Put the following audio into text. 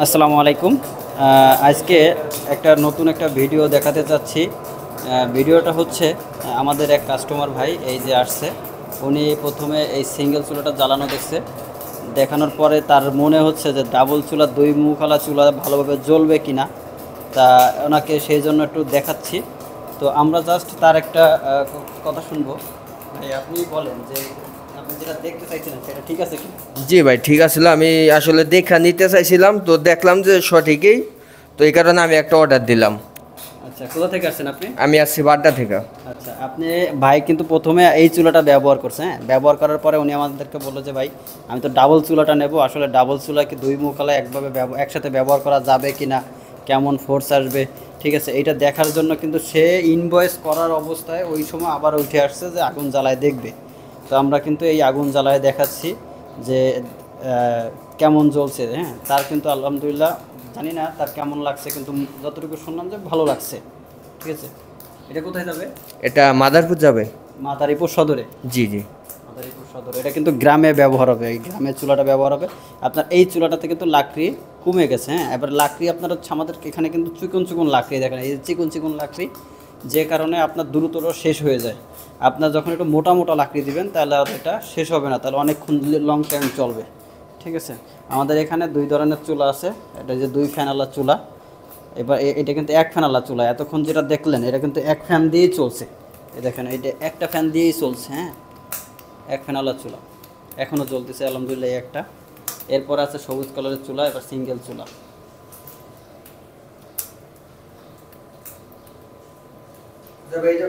আসসালামু আলাইকুম। আজকে একটা নতুন একটা ভিডিও দেখাতে চাচ্ছি। ভিডিওটা হচ্ছে আমাদের এক কাস্টমার ভাই এই যে আসছে, উনি প্রথমে এই সিঙ্গেল চুলাটা জ্বালানো দেখছে। দেখানোর পরে তার মনে হচ্ছে যে ডাবল চুলা, দুই মুখওয়ালা চুলা ভালোভাবে জ্বলবে কি না, তা ওনাকে সেই জন্য একটু দেখাচ্ছি। তো আমরা জাস্ট তার একটা কথা শুনবো। ভাই আপনি বলেন যে আপনি যেটা দেখতে চাইছিলেন সেটা ঠিক আছে কি? জি ভাই, ঠিক আছিল। আমি আসলে দেখা নিতে চাইছিলাম, তো দেখলাম যে সঠিকই, তো এই কারণে আমি একটা অর্ডার দিলাম। আচ্ছা, কোথা থেকে আসছেন আপনি? আমি আসছি বাড্ডা থেকে। আচ্ছা, আপনি ভাই কিন্তু প্রথমে এই চুলাটা ব্যবহার করছে, হ্যাঁ, ব্যবহার করার পরে উনি আমাদেরকে বললো যে ভাই আমি তো ডাবল চুলাটা নেব, আসলে ডাবল চুলা কি দুই মুখালা একসাথে ব্যবহার করা যাবে কি না, কেমন ফোর্স আসবে, ঠিক আছে, এইটা দেখার জন্য কিন্তু সে ইনভয়েস করার অবস্থায় ওই সময় আবার উঠে আসছে যে আগুন জ্বালায় দেখবে। তো আমরা কিন্তু এই আগুন জ্বালায় দেখাচ্ছি যে কেমন জ্বলছে, হ্যাঁ, তার কিন্তু আলহামদুলিল্লাহ জানি না তার কেমন লাগছে, কিন্তু যতটুকু শুনলাম যে ভালো লাগছে, ঠিক আছে। এটা কোথায় যাবে? এটা মাদারপুর যাবে। মাদারীপুর সদরে। জি জি। মাদারীপুর সদরে, এটা কিন্তু গ্রামে ব্যবহার হবে, এই গ্রামের চুলাটা ব্যবহার হবে। আপনার এই চুলাটাতে কিন্তু লাকড়ি কমে গেছে, হ্যাঁ, এবার লাকড়ি আপনার হচ্ছে আমাদের এখানে কিন্তু চিকন চিকন লাকড়ি, দেখেন এই চিকন চিকন লাকড়ি, যে কারণে আপনার দ্রুতর শেষ হয়ে যায়। আপনার যখন একটু মোটা মোটা লাকড়ি দিবেন তাহলে আর এটা শেষ হবে না, তাহলে অনেকক্ষণ লং টাইম চলবে, ঠিক আছে। আমাদের এখানে দুই ধরনের চুলা আছে, এটা যে দুই ফ্যানওয়ালা চুলা। এবার এটা কিন্তু এক ফ্যানওয়ালা চুলা, এতক্ষণ যেটা দেখলেন এটা কিন্তু এক ফ্যান দিয়েই চলছে। এই দেখেন এটা একটা ফ্যান দিয়েই চলছে, হ্যাঁ, এক ফ্যানওয়ালা চুলা এখনও জ্বলতেছে আলহামদুলিল্লাহ একটা। এরপর আছে সবুজ কালারের চুলা, এবার সিঙ্গেল চুলা। ভাই, এটা